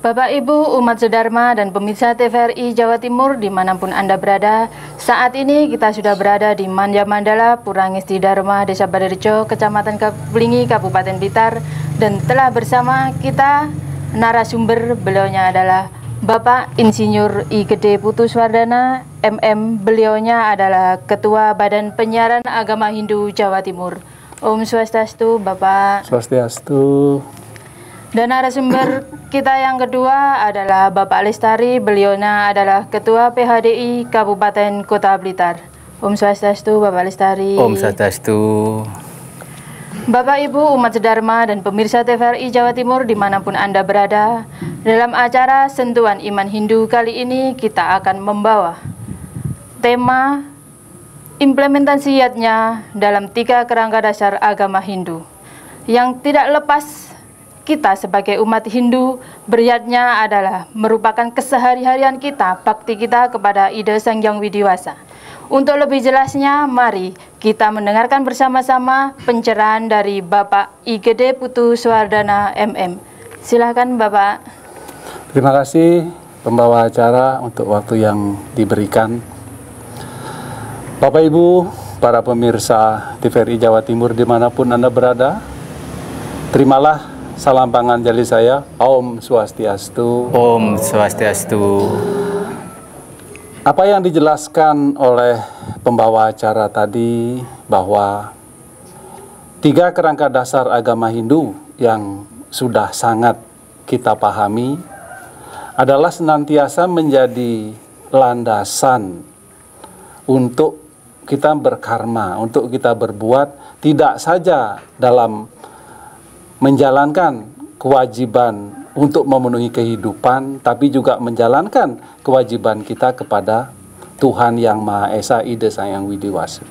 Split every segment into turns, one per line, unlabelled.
Bapak Ibu umat sedharma dan pemirsa TVRI Jawa Timur dimanapun Anda berada, saat ini kita sudah berada di Manja Mandala, Pura Ngesti Dharma, Desa Badarjo, Kecamatan Kaplingi, Kabupaten Blitar, dan telah bersama kita narasumber. Beliaunya adalah Bapak Insinyur I Gede Putu Swardana, MM. Beliaunya adalah Ketua Badan Penyiaran Agama Hindu Jawa Timur. Om Swastiastu, Bapak.
Swastiastu.
Dan narasumber kita yang kedua adalah Bapak Lestari. Beliaunya adalah Ketua PHDI Kabupaten Kota Blitar. Om Swastiastu, Bapak Lestari.
Om Swastiastu.
Bapak Ibu umat sedharma dan pemirsa TVRI Jawa Timur dimanapun Anda berada, dalam acara Sentuhan Iman Hindu kali ini kita akan membawa tema implementasinya dalam 3 kerangka dasar agama Hindu yang tidak lepas kita sebagai umat Hindu. Beriatnya adalah merupakan kesehari-harian kita, bakti kita kepada Ida Sang Hyang Widiwasa. Untuk lebih jelasnya, mari kita mendengarkan bersama-sama pencerahan dari Bapak I Gede Putu Swardana MM. Silakan Bapak.
Terima kasih pembawa acara untuk waktu yang diberikan. Bapak Ibu, para pemirsa TVRI Jawa Timur dimanapun Anda berada, terimalah salam panganjali saya, Om Swastiastu.
Om Swastiastu.
Apa yang dijelaskan oleh pembawa acara tadi bahwa 3 kerangka dasar agama Hindu yang sudah sangat kita pahami adalah senantiasa menjadi landasan untuk kita berkarma, untuk kita berbuat, tidak saja dalam menjalankan kewajiban untuk memenuhi kehidupan, tapi juga menjalankan kewajiban kita kepada Tuhan Yang Maha Esa, Ida Sang Hyang Widiwasa.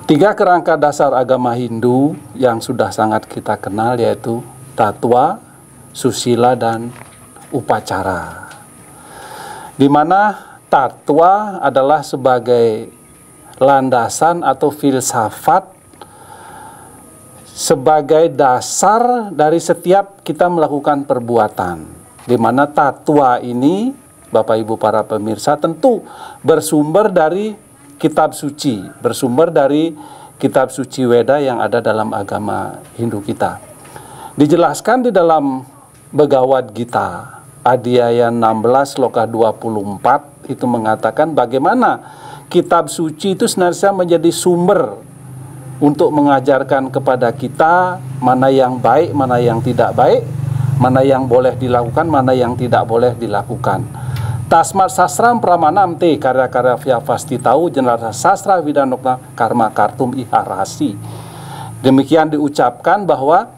3 kerangka dasar agama Hindu yang sudah sangat kita kenal yaitu tatwa, susila, dan upacara. Di mana tatwa adalah sebagai landasan atau filsafat, sebagai dasar dari setiap kita melakukan perbuatan. Di mana tatwa ini, Bapak Ibu para pemirsa, tentu bersumber dari kitab suci, bersumber dari kitab suci Weda yang ada dalam agama Hindu kita. Dijelaskan di dalam Bhagavad Gita, Adhyaya 16, Sloka 24, itu mengatakan bagaimana kitab suci itu senantiasa menjadi sumber untuk mengajarkan kepada kita mana yang baik, mana yang tidak baik, mana yang boleh dilakukan, mana yang tidak boleh dilakukan. Tasmat sastram pramanam te karya-karya vyavasti tahu jenara sastra widanokna karma kartum iharasi. Demikian diucapkan bahwa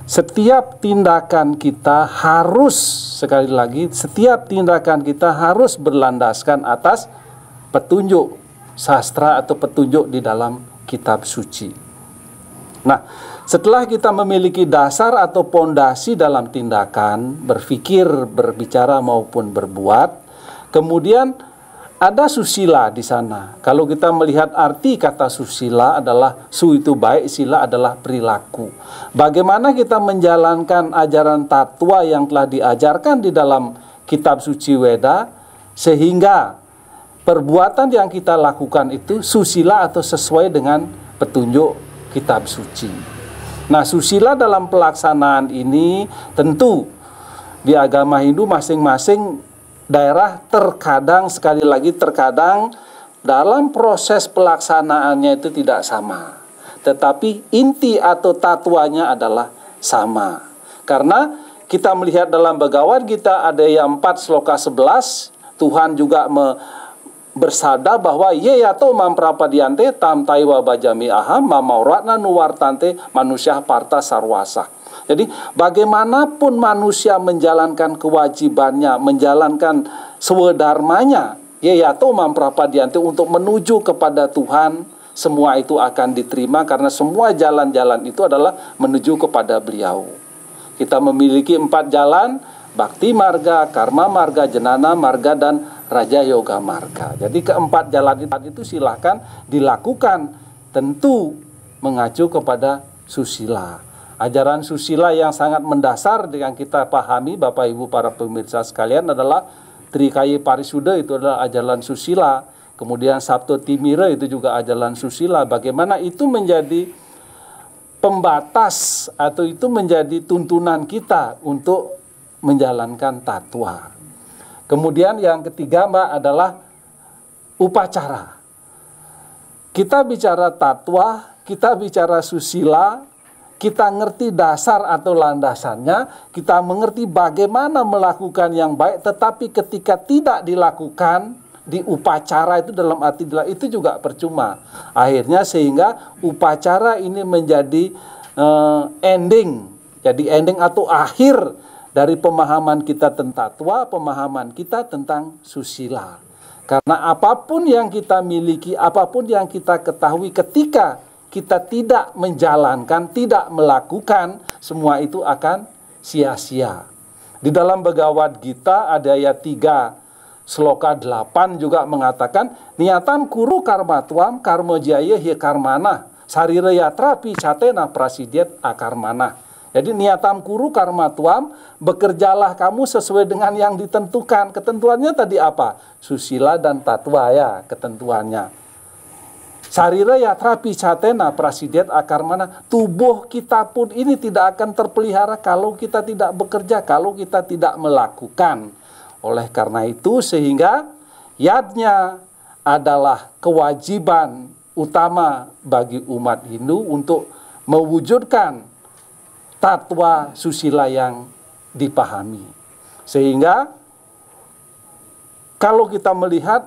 setiap tindakan kita harus, sekali lagi, setiap tindakan kita harus berlandaskan atas petunjuk sastra atau petunjuk di dalam kitab suci. Nah, setelah kita memiliki dasar atau pondasi dalam tindakan, berpikir, berbicara maupun berbuat, kemudian ada susila di sana. Kalau kita melihat arti kata susila adalah su itu baik, sila adalah perilaku. Bagaimana kita menjalankan ajaran tatwa yang telah diajarkan di dalam kitab suci Weda sehingga perbuatan yang kita lakukan itu susila atau sesuai dengan petunjuk kitab suci. Nah, susila dalam pelaksanaan ini tentu di agama Hindu masing-masing daerah terkadang, sekali lagi terkadang dalam proses pelaksanaannya itu tidak sama. Tetapi inti atau tatwanya adalah sama. Karena kita melihat dalam Bhagavad Gita ada yang 4 sloka 11, Tuhan juga bersabda bahwa ye yato mamprapadiante tam taiwa bajami aham mamauratna nuwartante manusia parta sarwasa. Jadi bagaimanapun manusia menjalankan kewajibannya, menjalankan swadharmanya, ye yato mamprapadiante untuk menuju kepada Tuhan, semua itu akan diterima karena semua jalan-jalan itu adalah menuju kepada beliau. Kita memiliki 4 jalan, Bhakti Marga, Karma Marga, Jnana Marga, dan Raja Yoga Marga. Jadi keempat jalan itu silahkan dilakukan, tentu mengacu kepada susila. Ajaran susila yang sangat mendasar yang kita pahami Bapak Ibu para pemirsa sekalian adalah Trikaya Parisuda, itu adalah ajaran susila. Kemudian Sabto Timira itu juga ajaran susila. Bagaimana itu menjadi pembatas atau itu menjadi tuntunan kita untuk menjalankan tatwa. Kemudian yang ketiga Mbak adalah upacara. Kita bicara tatwa, kita bicara susila, kita ngerti dasar atau landasannya, kita mengerti bagaimana melakukan yang baik, tetapi ketika tidak dilakukan di upacara itu dalam arti itu juga percuma. Akhirnya sehingga upacara ini menjadi ending, jadi ending atau akhir dari pemahaman kita tentang tatwa, pemahaman kita tentang susila. Karena apapun yang kita miliki, apapun yang kita ketahui, ketika kita tidak menjalankan, tidak melakukan, semua itu akan sia-sia. Di dalam Bhagavad Gita ada ayat 3, sloka 8 juga mengatakan, niatan kuru karma tuam karma jaya hi karmana, sarira yatra picatena prasidyet akarmana. Jadi niatam kuru karma tuam, bekerjalah kamu sesuai dengan yang ditentukan. Ketentuannya tadi apa? Susila dan tatwa ya ketentuannya. Sarira yatra picatena prasidyet akarmana. Tubuh kita pun ini tidak akan terpelihara kalau kita tidak bekerja, kalau kita tidak melakukan. Oleh karena itu sehingga yadnya adalah kewajiban utama bagi umat Hindu untuk mewujudkan tatwa susila yang dipahami. Sehingga kalau kita melihat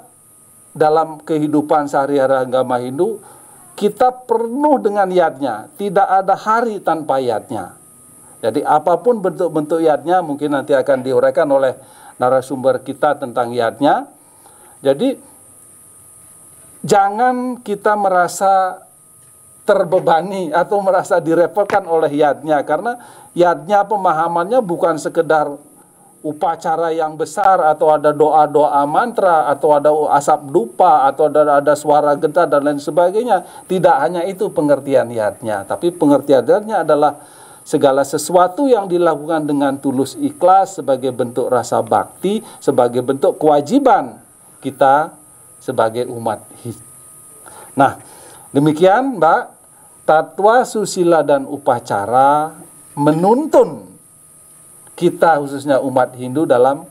dalam kehidupan sehari-hari agama Hindu, kita penuh dengan yadnya. Tidak ada hari tanpa yadnya. Jadi apapun bentuk-bentuk yadnya, mungkin nanti akan diuraikan oleh narasumber kita tentang yadnya. Jadi jangan kita merasa terbebani atau merasa direpotkan oleh yadnya, karena yadnya pemahamannya bukan sekedar upacara yang besar atau ada doa-doa mantra atau ada asap dupa atau ada suara genta dan lain sebagainya. Tidak hanya itu pengertian yadnya, tapi pengertian yadnya adalah segala sesuatu yang dilakukan dengan tulus ikhlas sebagai bentuk rasa bakti, sebagai bentuk kewajiban kita sebagai umat Hindu. Nah, demikian Mbak, tatwa, susila, dan upacara menuntun kita khususnya umat Hindu dalam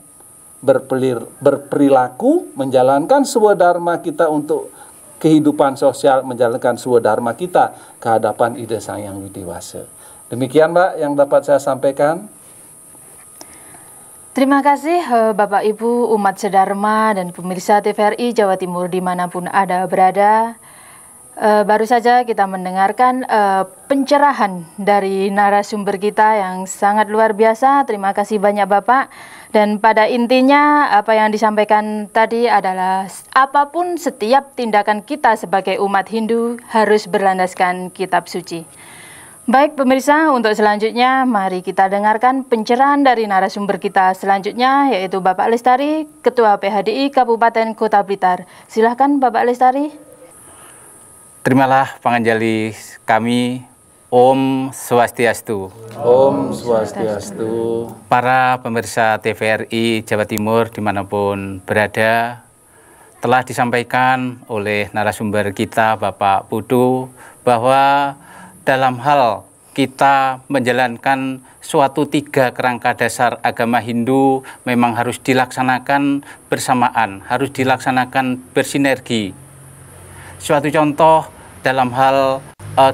berperilaku, menjalankan swadharma kita untuk kehidupan sosial, menjalankan swadharma kita ke hadapan Ida Sang Yang Widiwasa. Demikian Mbak yang dapat saya sampaikan.
Terima kasih Bapak Ibu umat sedharma dan pemirsa TVRI Jawa Timur dimanapun Anda berada. Baru saja kita mendengarkan pencerahan dari narasumber kita yang sangat luar biasa. Terima kasih banyak Bapak. Dan pada intinya apa yang disampaikan tadi adalah apapun setiap tindakan kita sebagai umat Hindu harus berlandaskan kitab suci. Baik pemirsa, untuk selanjutnya mari kita dengarkan pencerahan dari narasumber kita selanjutnya, yaitu Bapak Lestari, Ketua PHDI Kabupaten Kota Blitar. Silahkan Bapak Lestari.
Terimalah panganjali kami, Om Swastiastu.
Om Swastiastu.
Para pemirsa TVRI Jawa Timur dimanapun berada, telah disampaikan oleh narasumber kita Bapak Putu bahwa dalam hal kita menjalankan suatu 3 kerangka dasar agama Hindu memang harus dilaksanakan bersamaan, harus dilaksanakan bersinergi. Suatu contoh dalam hal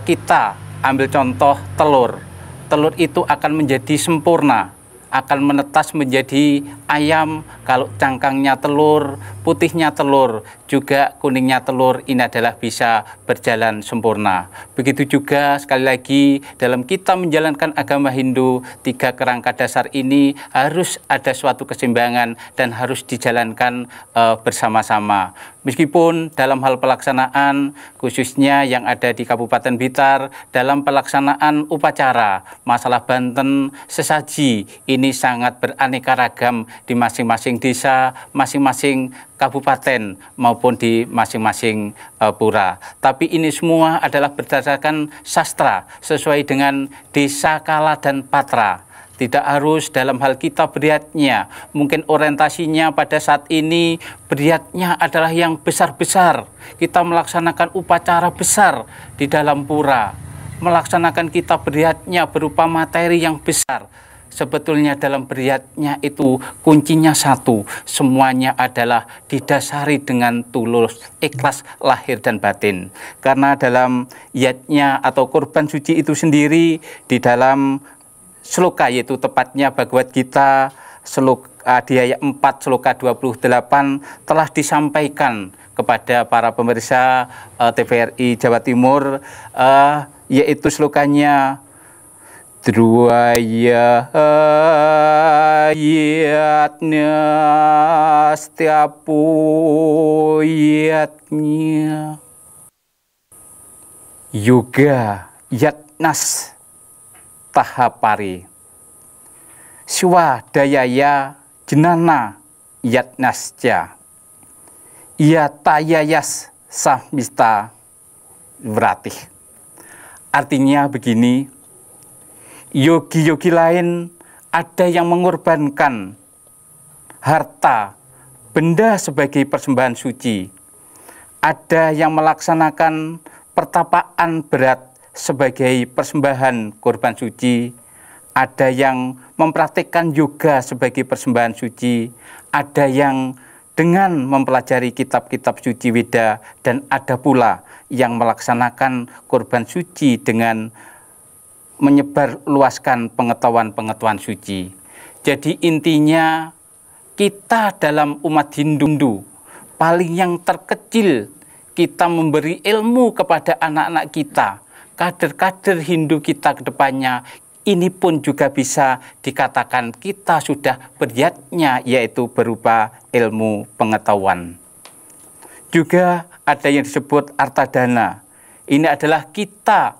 kita ambil contoh telur. Telur itu akan menjadi sempurna, akan menetas menjadi ayam kalau cangkangnya telur, putihnya telur, juga kuningnya telur, ini adalah bisa berjalan sempurna. Begitu juga sekali lagi dalam kita menjalankan agama Hindu, 3 kerangka dasar ini harus ada suatu keseimbangan dan harus dijalankan bersama-sama. Meskipun dalam hal pelaksanaan, khususnya yang ada di Kabupaten Blitar, dalam pelaksanaan upacara, masalah Banten, sesaji, ini sangat beraneka ragam di masing-masing desa, masing-masing kabupaten maupun di masing-masing pura. Tapi ini semua adalah berdasarkan sastra sesuai dengan desa, kala, dan patra. Tidak harus dalam hal kita beriatnya. Mungkin orientasinya pada saat ini beriatnya adalah yang besar-besar. Kita melaksanakan upacara besar di dalam pura. Melaksanakan kita beriatnya berupa materi yang besar. Sebetulnya dalam beriatnya itu kuncinya satu. Semuanya adalah didasari dengan tulus, ikhlas, lahir dan batin. Karena dalam yatnya atau kurban suci itu sendiri di dalam sloka, yaitu tepatnya Bhagavad Gita di ayat 4 sloka 28 telah disampaikan kepada para pemirsa TVRI Jawa Timur, yaitu slokanya Drwaya yatnya setiapuyatnya Yoga yatnas tahapari Swadayaya jenana yatnasca Yatayayas samista vratih. Artinya begini, yogi-yogi lain ada yang mengorbankan harta, benda sebagai persembahan suci. Ada yang melaksanakan pertapaan berat sebagai persembahan korban suci. Ada yang mempraktikkan yoga sebagai persembahan suci. Ada yang dengan mempelajari kitab-kitab suci Weda, dan ada pula yang melaksanakan korban suci dengan menyebarluaskan pengetahuan-pengetahuan suci. Jadi intinya kita dalam umat Hindu paling yang terkecil kita memberi ilmu kepada anak-anak kita, kader-kader Hindu kita ke depannya. Ini pun juga bisa dikatakan kita sudah beriatnya, yaitu berupa ilmu pengetahuan. Juga ada yang disebut artadana. Ini adalah kita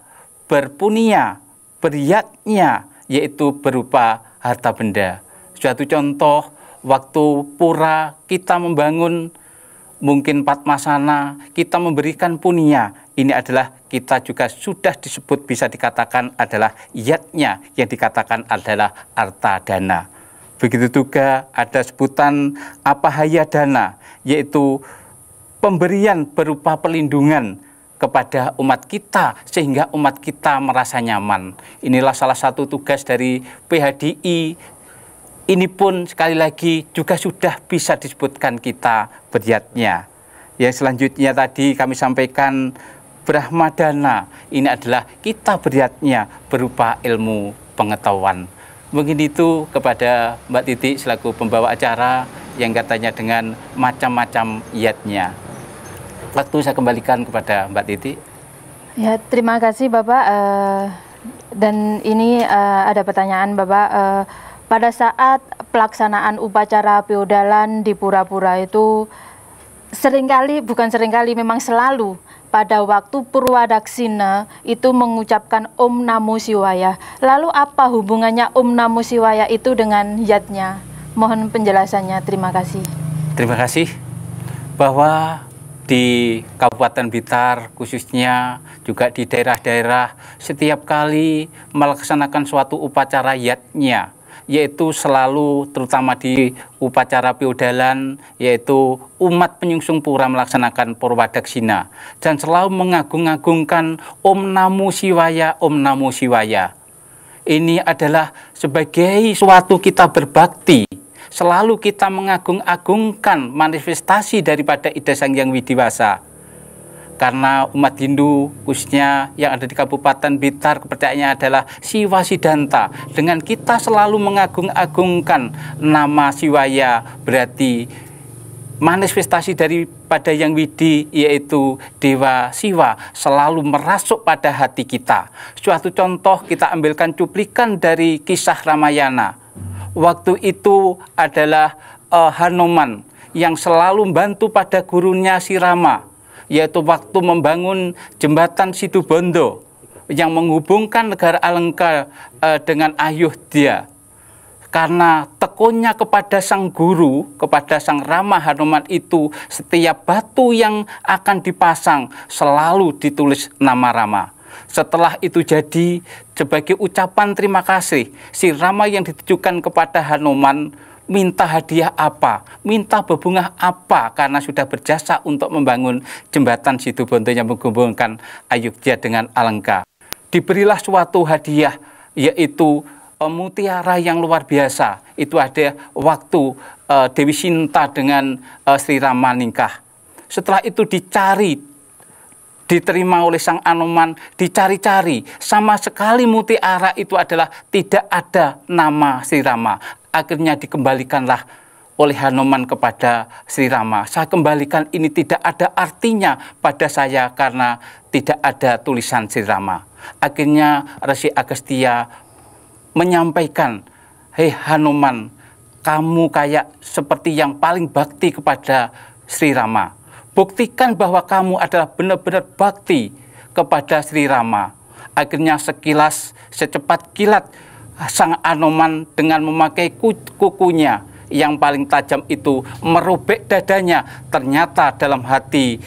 berpunia, beriatnya, yaitu berupa harta benda. Suatu contoh, waktu pura kita membangun mungkin Padmasana, kita memberikan punia. Ini adalah kita juga sudah disebut, bisa dikatakan adalah yatnya, yang dikatakan adalah artadana. Begitu juga ada sebutan apahaya dana, yaitu pemberian berupa pelindungan kepada umat kita sehingga umat kita merasa nyaman. Inilah salah satu tugas dari PHDI. Ini pun sekali lagi juga sudah bisa disebutkan kita beriatnya. Yang selanjutnya tadi kami sampaikan Brahmadana, ini adalah kita beriatnya berupa ilmu pengetahuan. Mungkin itu kepada Mbak Titi selaku pembawa acara yang katanya dengan macam-macam yatnya. Waktu saya kembalikan kepada Mbak Titi.
Ya, terima kasih Bapak. Dan ini ada pertanyaan Bapak. Pada saat pelaksanaan upacara feodalan di pura-pura itu memang selalu pada waktu Purwadaksina itu mengucapkan Om Namo Shivaya. Lalu apa hubungannya Om Namo Shivaya itu dengan yatnya? Mohon penjelasannya, terima kasih.
Terima kasih. Bahwa di Kabupaten Blitar khususnya juga di daerah-daerah setiap kali melaksanakan suatu upacara yatnya, yaitu selalu terutama di upacara feodalan, yaitu umat penyungsung pura melaksanakan Purwadaksina dan selalu mengagung-agungkan Om Namo Shivaya, Om Namo Shivaya. Ini adalah sebagai suatu kita berbakti, selalu kita mengagung-agungkan manifestasi daripada Ida Sang Hyang Widiwasa. Karena umat Hindu khususnya yang ada di Kabupaten Blitar kepercayaannya adalah Siwa Sidanta. Dengan kita selalu mengagung-agungkan nama Shivaya, berarti manifestasi daripada Yang Widi, yaitu Dewa Siwa, selalu merasuk pada hati kita. Suatu contoh kita ambilkan cuplikan dari kisah Ramayana. Waktu itu adalah Hanuman yang selalu membantu pada gurunya si Rama, yaitu waktu membangun jembatan Situbondo yang menghubungkan negara Alengka dengan Ayodhya. Karena tekunnya kepada sang guru, kepada sang Rama Hanuman itu, setiap batu yang akan dipasang selalu ditulis nama Rama. Setelah itu jadi, sebagai ucapan terima kasih, si Rama yang ditujukan kepada Hanuman minta hadiah apa, minta bebungah apa, karena sudah berjasa untuk membangun jembatan Situbondo yang menghubungkan Ayogya dengan Alengka. Diberilah suatu hadiah, yaitu mutiara yang luar biasa. Itu ada waktu Dewi Sinta dengan Sri Rama nikah. Setelah itu dicari, diterima oleh sang Hanuman, dicari-cari. Sama sekali mutiara itu adalah tidak ada nama Sri Rama. Akhirnya dikembalikanlah oleh Hanuman kepada Sri Rama. Saya kembalikan, ini tidak ada artinya pada saya karena tidak ada tulisan Sri Rama. Akhirnya Resi Agastya menyampaikan, hei Hanuman, kamu kayak seperti yang paling bakti kepada Sri Rama. Buktikan bahwa kamu adalah benar-benar bakti kepada Sri Rama. Akhirnya sekilas, secepat kilat, sang Hanuman dengan memakai kukunya yang paling tajam itu merobek dadanya. Ternyata dalam hati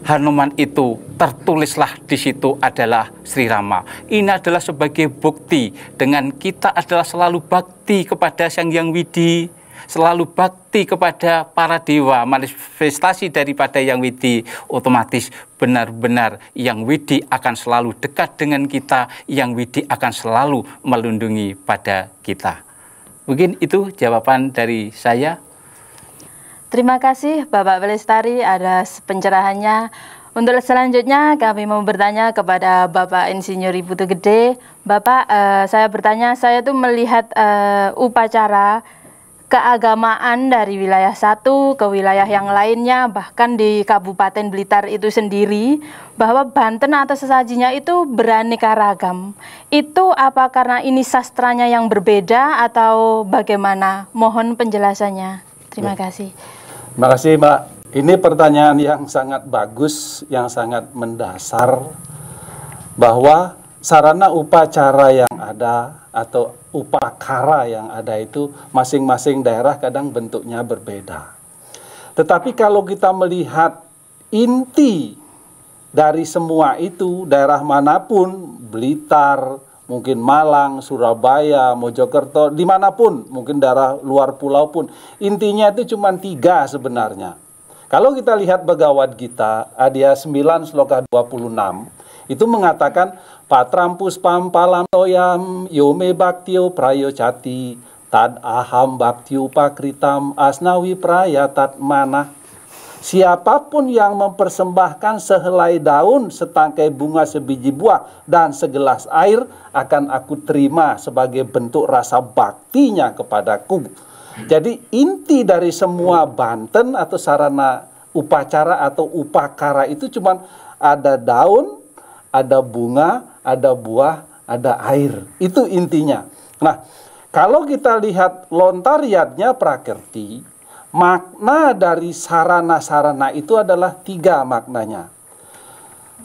Hanuman itu tertulislah di situ adalah Sri Rama. Ini adalah sebagai bukti dengan kita adalah selalu bakti kepada Sang Hyang Widi, selalu bakti kepada para dewa, manifestasi daripada Yang Widi, otomatis benar-benar Yang Widi akan selalu dekat dengan kita, Yang Widi akan selalu melindungi pada kita. Mungkin itu jawaban dari saya.
Terima kasih Bapak Pelestari atas pencerahannya. Untuk selanjutnya kami mau bertanya kepada Bapak Insinyur Putu Gede. Bapak, saya bertanya, saya tuh melihat upacara keagamaan dari wilayah satu ke wilayah yang lainnya, bahkan di Kabupaten Blitar itu sendiri, bahwa Banten atau sesajinya itu beraneka ragam. Itu apa karena ini sastranya yang berbeda atau bagaimana? Mohon penjelasannya. Terima kasih.
Terima kasih Mbak. Ini pertanyaan yang sangat bagus, yang sangat mendasar, bahwa sarana upacara yang ada atau upakara yang ada itu masing-masing daerah kadang bentuknya berbeda. Tetapi kalau kita melihat inti dari semua itu, daerah manapun, Blitar, mungkin Malang, Surabaya, Mojokerto, dimanapun, mungkin daerah luar pulau pun, intinya itu cuma 3 sebenarnya. Kalau kita lihat Bhagavad Gita, Adya 9 Sloka 26, itu mengatakan, Patram puspam palam toyam yome bhaktyo prayocati tad aham bhaktyo pakritam asnawi prayatat manah. Siapapun yang mempersembahkan sehelai daun, setangkai bunga, sebiji buah, dan segelas air akan aku terima sebagai bentuk rasa baktinya kepadaku. Jadi inti dari semua Banten atau sarana upacara atau upakara itu cuma ada daun, ada bunga, ada buah, ada air. Itu intinya. Nah, kalau kita lihat lontariatnya Prakerti, makna dari sarana-sarana itu adalah 3 maknanya.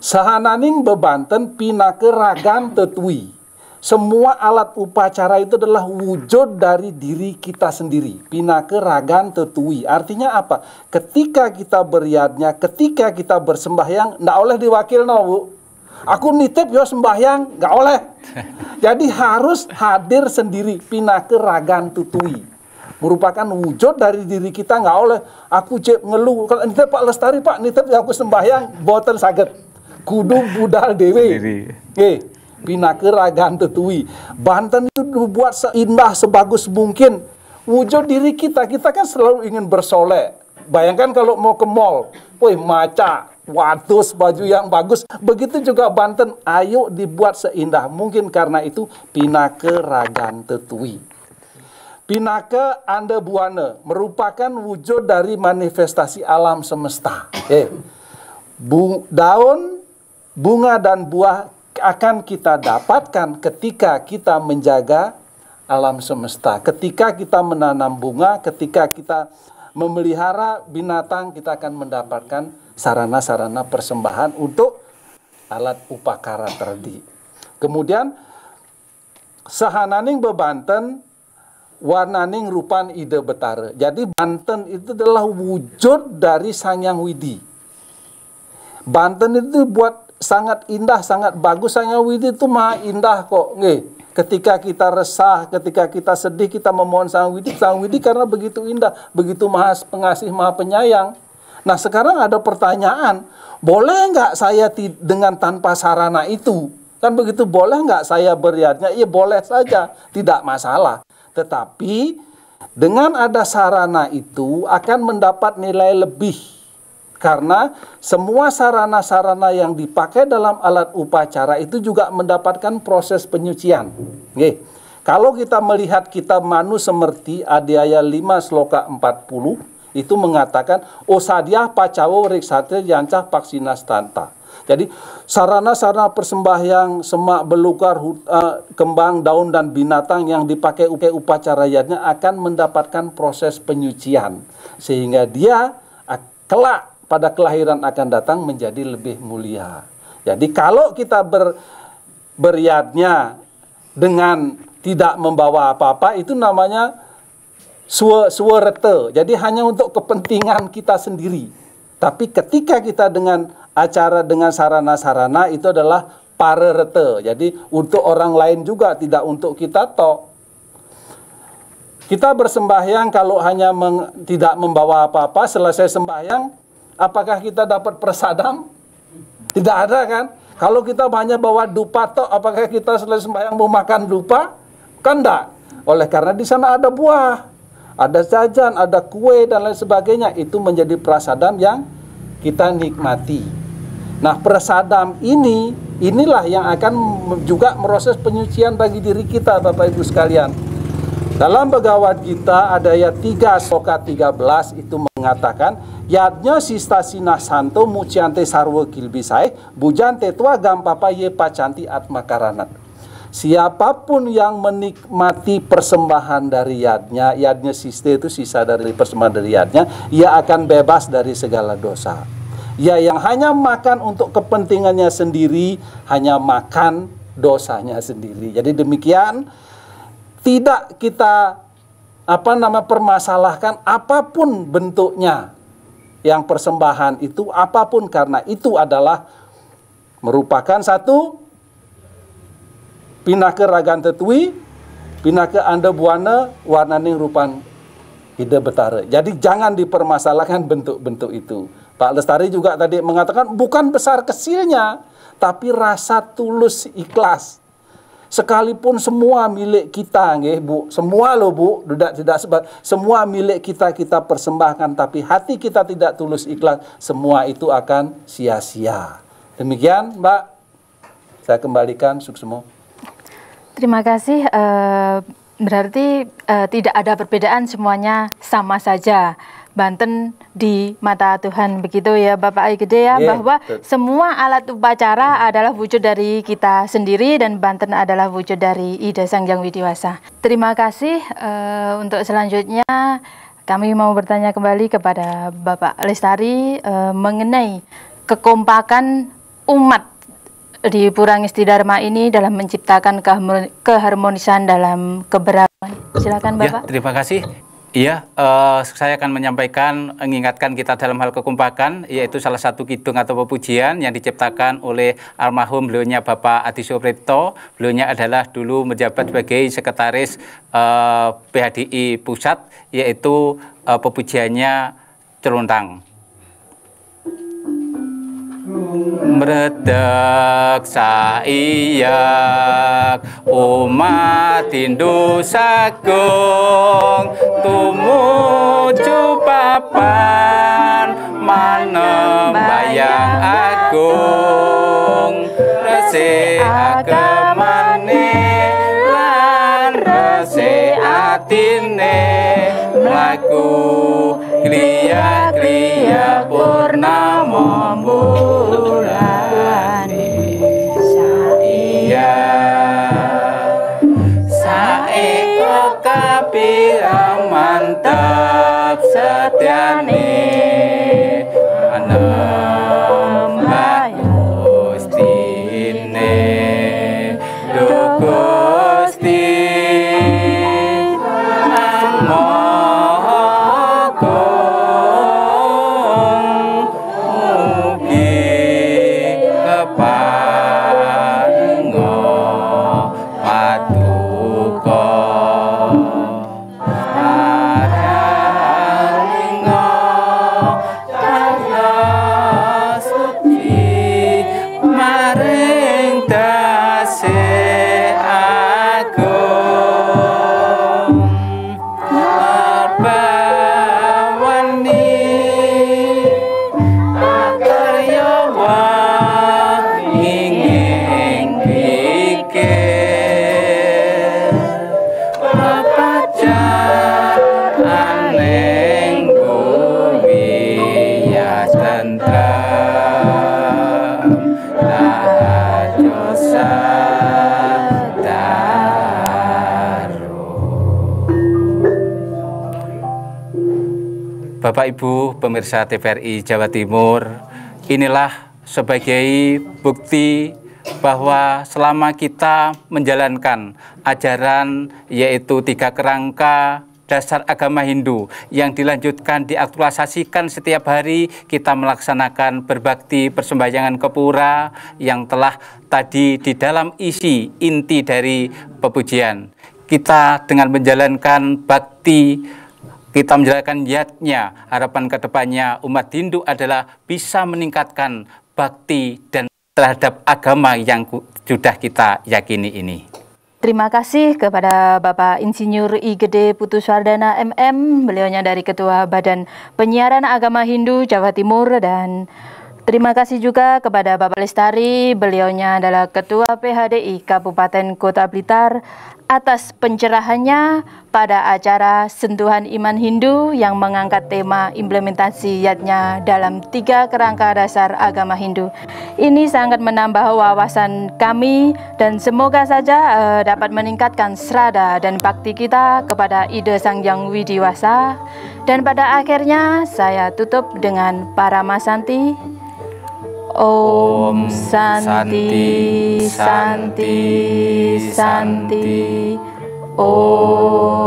Sahananing bebanten pinake ragan tetui. Semua alat upacara itu adalah wujud dari diri kita sendiri. Pinake ragan tetui. Artinya apa? Ketika kita beriadnya, ketika kita bersembahyang, nggak oleh diwakil no, Bu. Aku nitip yo sembahyang, nggak oleh. Jadi harus hadir sendiri. Pinake ragan tetui. Merupakan wujud dari diri kita, nggak oleh aku cek ngeluh. Kalau nitip Pak Lestari, Pak nitip ya aku sembahyang, boten saged. Kudu budal dewe. Pinake ragan tetui. Banten itu dibuat seindah, sebagus mungkin. Wujud diri kita, kita kan selalu ingin bersolek. Bayangkan kalau mau ke mall, wih maca, watus, baju yang bagus. Begitu juga Banten, ayo dibuat seindah mungkin. Karena itu pinake ragan tetui. Pinake anda buana merupakan wujud dari manifestasi alam semesta. Daun, bunga dan buah akan kita dapatkan ketika kita menjaga alam semesta. Ketika kita menanam bunga, ketika kita memelihara binatang, kita akan mendapatkan sarana-sarana persembahan untuk alat upakara tadi. Kemudian sahananing bebanten warnaning rupan ide betara. Jadi Banten itu adalah wujud dari Sang Hyang Widi. Banten itu buat sangat indah, sangat bagus. Sang Hyang Widi itu maha indah kok. Nggih. Ketika kita resah, ketika kita sedih, kita memohon Sang Hyang Widi karena begitu indah, begitu maha pengasih, maha penyayang. Nah sekarang ada pertanyaan, boleh nggak saya dengan tanpa sarana itu? Kan begitu, boleh nggak saya beriatnya? Iya boleh saja, tidak masalah. Tetapi dengan ada sarana itu akan mendapat nilai lebih. Karena semua sarana-sarana yang dipakai dalam alat upacara itu juga mendapatkan proses penyucian. Oke. Kalau kita melihat kitab Manu Semerti Adhyaya 5 Sloka 40 itu mengatakan Osadyah Pacawo Riksate Yancah Paksinastanta. Jadi sarana-sarana persembahyang semak belukar, kembang, daun dan binatang yang dipakai upacara yajna akan mendapatkan proses penyucian sehingga dia kelak pada kelahiran akan datang menjadi lebih mulia. Jadi kalau kita beriatnya dengan tidak membawa apa-apa itu namanya suwerete. Jadi hanya untuk kepentingan kita sendiri. Tapi ketika kita dengan acara dengan sarana-sarana itu adalah parerete. Jadi untuk orang lain juga, tidak untuk kita tok. Kita bersembahyang kalau hanya tidak membawa apa-apa, selesai sembahyang apakah kita dapat prasadam? Tidak ada kan? Kalau kita hanya bawa dupa tok, apakah kita selesai sembahyang mau makan dupa? Kan enggak. Oleh karena di sana ada buah, ada jajan, ada kue dan lain sebagainya. Itu menjadi prasadam yang kita nikmati. Nah, prasadam inilah yang akan juga proses penyucian bagi diri kita, Bapak Ibu sekalian. Dalam Bhagavad Gita Adhyaya 3 Sloka 13 itu mengatakan Yadnya sistasina santo muciante sarwa kilbisai bujante tua gampapa ye pacanti atmakaranat. Siapapun yang menikmati persembahan dari yadnya siste itu sisa dari persembahan dari yadnya, ia akan bebas dari segala dosa. Ya yang hanya makan untuk kepentingannya sendiri, hanya makan dosanya sendiri. Jadi demikian, tidak kita permasalahkan apapun bentuknya yang persembahan itu, apapun, karena itu adalah merupakan satu pinaka ragan tetui, pinaka anda buana warnaning rupan ide betara. Jadi jangan dipermasalahkan bentuk-bentuk itu. Pak Lestari juga tadi mengatakan bukan besar kecilnya, tapi rasa tulus ikhlas. Sekalipun semua milik kita, nggih Bu, semua loh Bu, tidak sebab semua milik kita persembahkan, tapi hati kita tidak tulus ikhlas, semua itu akan sia-sia. Demikian, Mbak. Saya kembalikan suksemo.
Terima kasih. Berarti tidak ada perbedaan, semuanya sama saja. Banten di mata Tuhan, begitu ya Bapak Gede ya, bahwa semua alat upacara adalah wujud dari kita sendiri dan Banten adalah wujud dari Ida Sang Hyang Widiwasa. Terima kasih. Untuk selanjutnya kami mau bertanya kembali kepada Bapak Lestari mengenai kekompakan umat di Pura Ngesti Dharma ini dalam menciptakan keharmonisan dalam keberagaman. Silakan Bapak.
Ya, terima kasih. Iya, saya akan mengingatkan kita dalam hal kekompakan, yaitu salah satu kidung atau pepujian yang diciptakan oleh almarhum beliaunya Bapak Adi Supripto. Beliaunya adalah dulu menjabat sebagai sekretaris PHDI Pusat, yaitu pepujiannya Celuntang. Mredek saiyak umat Hindu sagung tumuju papan manembayang agung resi agemane lan resi atine mlaku kriya-kriya purnama bulane saiya saeko kapira mantep setyane anembayang Gustine Duh Gusti Bapak Ibu pemirsa TVRI Jawa Timur, inilah sebagai bukti bahwa selama kita menjalankan ajaran yaitu 3 kerangka dasar agama Hindu yang dilanjutkan diaktualisasikan setiap hari, kita melaksanakan berbakti persembahyangan ke pura yang telah tadi di dalam isi inti dari pepujian. Kita dengan menjalankan bakti, kita menjalankan niatnya, harapan kedepannya umat Hindu adalah bisa meningkatkan bakti dan terhadap agama yang sudah kita yakini ini.
Terima kasih kepada Bapak Insinyur I Gede Putuswardana MM, beliaunya dari Ketua Badan Penyiaran Agama Hindu Jawa Timur, dan terima kasih juga kepada Bapak Lestari, beliaunya adalah Ketua PHDI Kabupaten Kota Blitar, atas pencerahannya pada acara Sentuhan Iman Hindu yang mengangkat tema implementasi yatnya dalam 3 kerangka dasar agama Hindu. Ini sangat menambah wawasan kami dan semoga saja dapat meningkatkan serada dan bakti kita kepada ide Sang Hyang Widiwasa. Dan pada akhirnya saya tutup dengan Paramasanti. Om Santi, Santi, Santi. Om